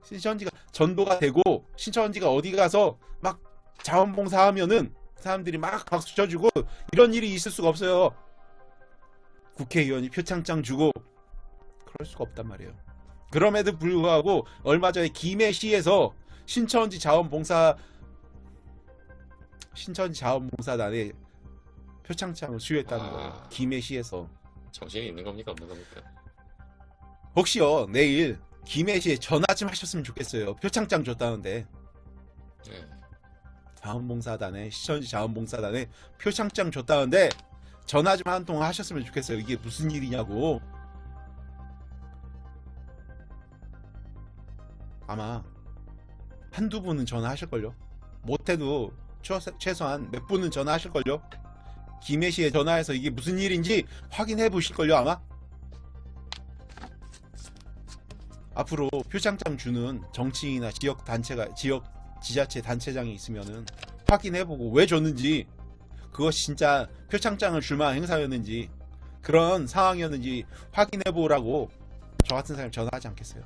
신천지가 전도가 되고 신천지가 어디 가서 막 자원봉사하면은 사람들이 막 박수 쳐주고 이런 일이 있을 수가 없어요. 국회의원이 표창장 주고 그럴 수가 없단 말이에요. 그럼에도 불구하고 얼마 전에 김해시에서 신천지 자원봉사단에 표창장을 수여했다는 거예요. 김해시에서. 정신이 있는 겁니까 없는 겁니까? 혹시요 내일 김해시에 전화 좀 하셨으면 좋겠어요. 표창장 줬다는데. 네. 자원봉사단에 신천지 자원봉사단에 표창장 줬다는데 전화 좀 한 통 하셨으면 좋겠어요. 이게 무슨 일이냐고. 아마 한두 분은 전화하실걸요. 못해도 최소한 몇 분은 전화하실걸요. 김해시에 전화해서 이게 무슨 일인지 확인해 보실걸요 아마. 앞으로 표창장 주는 정치인이나 지역 지자체 단체장이 있으면은 확인해보고 왜 줬는지, 그것이 진짜 표창장을 줄 만한 행사였는지 그런 상황이었는지 확인해보라고 저 같은 사람이 전화하지 않겠어요.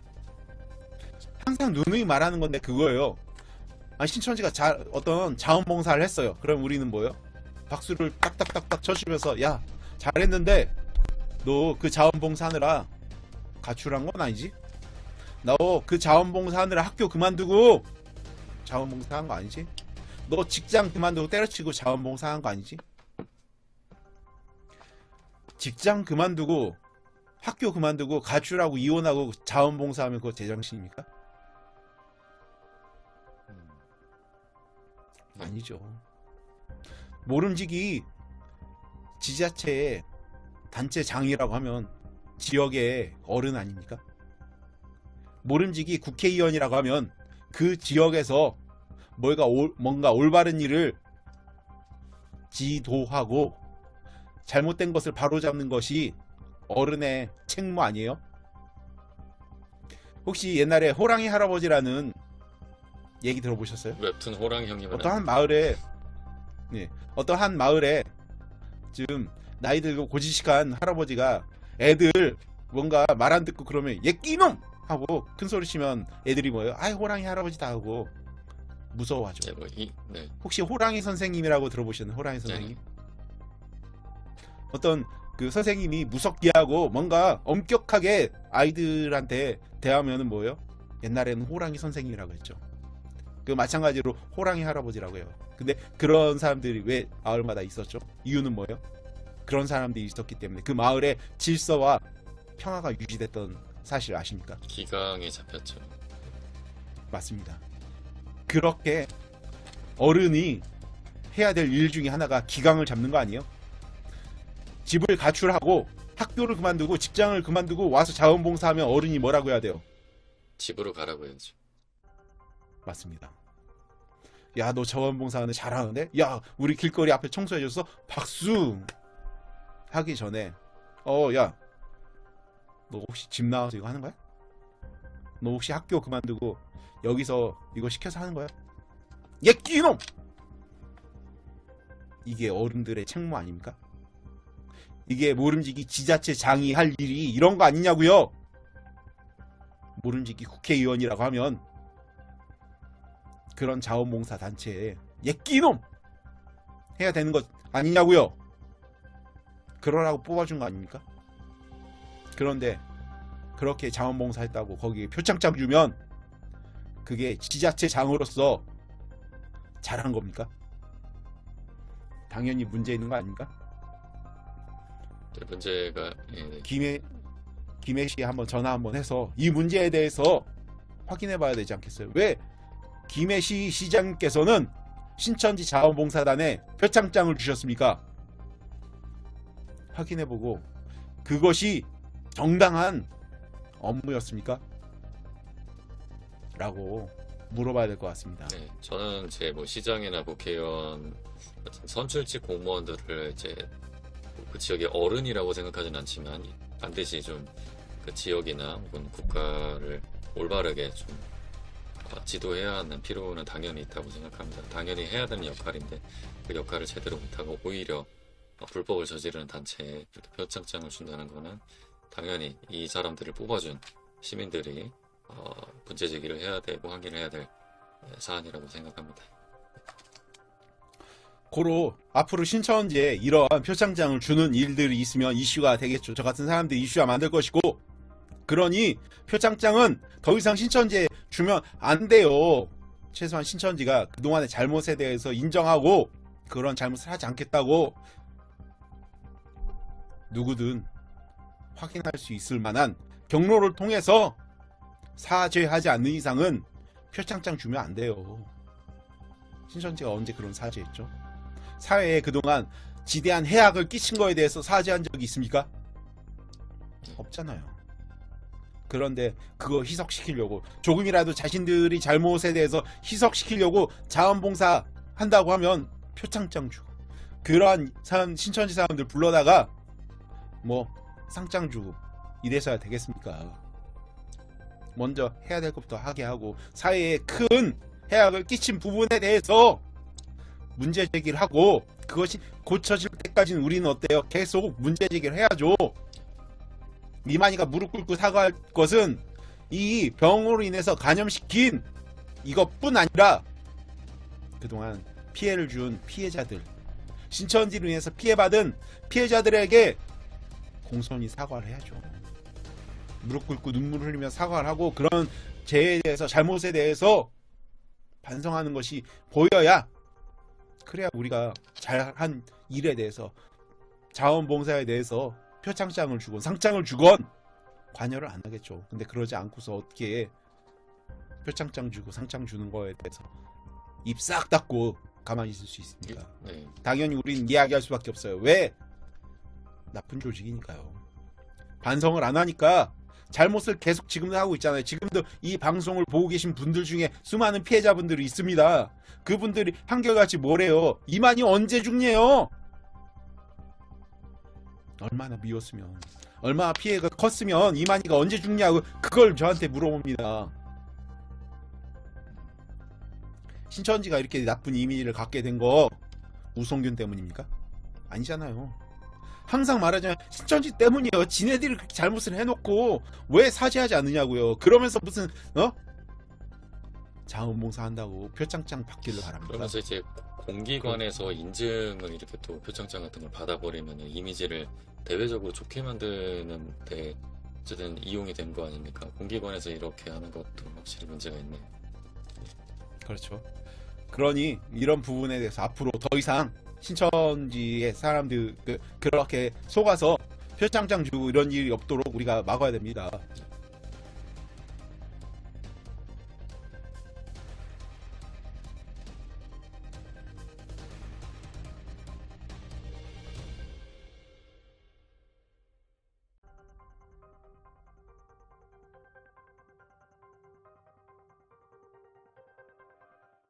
항상 누누이 말하는 건데 그거예요. 아니 신천지가 어떤 자원봉사를 했어요. 그럼 우리는 뭐예요? 박수를 딱딱딱딱 쳐주면서 야 잘했는데 너 그 자원봉사하느라 가출한 건 아니지? 너 그 자원봉사하느라 학교 그만두고 자원봉사한 거 아니지? 너 직장 그만두고 때려치고 자원봉사한 거 아니지? 직장 그만두고 학교 그만두고 가출하고 이혼하고 자원봉사하면 그거 제정신입니까? 아니죠. 모름지기 지자체 단체장이라고 하면 지역의 어른 아닙니까? 모름지기 국회의원이라고 하면 그 지역에서 뭔가 올바른 일을 지도하고 잘못된 것을 바로잡는 것이 어른의 책무 아니에요? 혹시 옛날에 호랑이 할아버지라는 얘기 들어보셨어요? 웹툰 호랑이 형님은 어떠한 마을에 지금 나이 들고 고지식한 할아버지가 애들 뭔가 말 안 듣고 그러면 얘 끼놈! 하고 큰 소리 치면 애들이 뭐예요? 아이 호랑이 할아버지다 하고 무서워하죠. 네. 혹시 호랑이 선생님이라고 들어보셨나요? 호랑이 선생님? 네. 어떤 그 선생님이 무섭게 하고 뭔가 엄격하게 아이들한테 대하면은 뭐예요? 옛날에는 호랑이 선생님이라고 했죠. 그 마찬가지로 호랑이 할아버지라고 해요. 근데 그런 사람들이 왜 마을마다 있었죠? 이유는 뭐예요? 그런 사람들이 있었기 때문에 그 마을의 질서와 평화가 유지됐던 사실 아십니까? 기강에 잡혔죠. 맞습니다. 그렇게 어른이 해야 될 일 중에 하나가 기강을 잡는 거 아니에요? 집을 가출하고 학교를 그만두고 직장을 그만두고 와서 자원봉사하면 어른이 뭐라고 해야 돼요? 집으로 가라고 해야죠. 맞습니다. 야, 너 자원봉사하는데 잘하는데? 야, 우리 길거리 앞에 청소해줬어? 박수! 하기 전에 야, 너 혹시 집 나와서 이거 하는 거야? 너 혹시 학교 그만두고 여기서 이거 시켜서 하는 거야? 얘 끼놈! 이게 어른들의 책무 아닙니까? 이게 모름지기 지자체 장이 할 일이 이런 거 아니냐고요? 모름지기 국회의원이라고 하면 그런 자원봉사 단체에 얘 끼놈! 해야 되는 것 아니냐고요? 그러라고 뽑아준 거 아닙니까? 그런데 그렇게 자원봉사 했다고 거기에 표창장 주면 그게 지자체 장으로서 잘한 겁니까? 당연히 문제 있는 거 아닙니까? 문제가 김해시에 한번 전화 한번 해서 이 문제에 대해서 확인해 봐야 되지 않겠어요? 왜 김해시 시장께서는 신천지 자원봉사단에 표창장을 주셨습니까? 확인해보고 그것이 정당한 업무였습니까? 라고 물어봐야 될 것 같습니다. 네, 저는 제 시장이나 국회의원 같은 선출직 공무원들을 그 지역의 어른이라고 생각하지는 않지만 반드시 좀 그 지역이나 혹은 국가를 올바르게 좀 지도해야 하는 필요는 당연히 있다고 생각합니다. 당연히 해야 되는 역할인데 그 역할을 제대로 못하고 오히려 불법을 저지르는 단체에 표창장을 준다는 거는 당연히 이 사람들을 뽑아준 시민들이 문제 제기를 해야 되고 확인을 해야 될 사안이라고 생각합니다. 고로 앞으로 신천지에 이러한 표창장을 주는 일들이 있으면 이슈가 되겠죠. 저 같은 사람들이 이슈가 만들 것이고, 그러니 표창장은 더 이상 신천지에 주면 안 돼요. 최소한 신천지가 그동안의 잘못에 대해서 인정하고 그런 잘못을 하지 않겠다고 누구든 확인할 수 있을 만한 경로를 통해서 사죄하지 않는 이상은 표창장 주면 안 돼요. 신천지가 언제 그런 사죄했죠? 사회에 그동안 지대한 해악을 끼친 거에 대해서 사죄한 적이 있습니까? 없잖아요. 그런데 그거 희석시키려고, 조금이라도 자신들이 잘못에 대해서 희석시키려고 자원봉사 한다고 하면 표창장 주고, 그러한 신천지 사람들 불러다가 뭐 상장 주고 이래서야 되겠습니까? 먼저 해야 될 것부터 하게 하고, 사회에 큰 해악을 끼친 부분에 대해서 문제 제기를 하고, 그것이 고쳐질 때까지는 우리는 어때요? 계속 문제 제기를 해야죠. 이만희가 무릎 꿇고 사과할 것은 이 병으로 인해서 감염시킨 이것뿐 아니라 그동안 피해를 준 피해자들, 신천지로 인해서 피해받은 피해자들에게 공손히 사과를 해야죠. 무릎 꿇고 눈물 흘리며 사과를 하고, 그런 죄에 대해서, 잘못에 대해서 반성하는 것이 보여야, 그래야 우리가 잘한 일에 대해서, 자원봉사에 대해서 표창장을 주건 상장을 주건 관여를 안 하겠죠. 근데 그러지 않고서 어떻게 표창장 주고 상장 주는 거에 대해서 입 싹 닫고 가만히 있을 수 있습니까? 네. 당연히 우리는 이야기할 수밖에 없어요. 왜? 나쁜 조직이니까요. 반성을 안 하니까 잘못을 계속 지금도 하고 있잖아요. 지금도 이 방송을 보고 계신 분들 중에 수많은 피해자분들이 있습니다. 그분들이 한결같이 뭐래요? 이만희 언제 죽냐요? 얼마나 미웠으면, 얼마나 피해가 컸으면 이만희가 언제 죽냐고 그걸 저한테 물어봅니다. 신천지가 이렇게 나쁜 이미지를 갖게 된 거 우성균 때문입니까? 아니잖아요. 항상 말하자면 신천지 때문이에요. 지네들이 그렇게 잘못을 해놓고 왜 사죄하지 않느냐고요. 그러면서 무슨 자원봉사 한다고 표창장 받기를 바랍니다. 그러면서 이제 공기관에서 인증을 이렇게 또 표창장 같은 걸 받아버리면 이미지를 대외적으로 좋게 만드는 데 어쨌든 이용이 된 거 아닙니까? 공기관에서 이렇게 하는 것도 확실히 문제가 있네요. 그렇죠. 그러니 이런 부분에 대해서 앞으로 더 이상 신천지의 사람들 그렇게 속아서 표창장 주고 이런 일이 없도록 우리가 막아야 됩니다.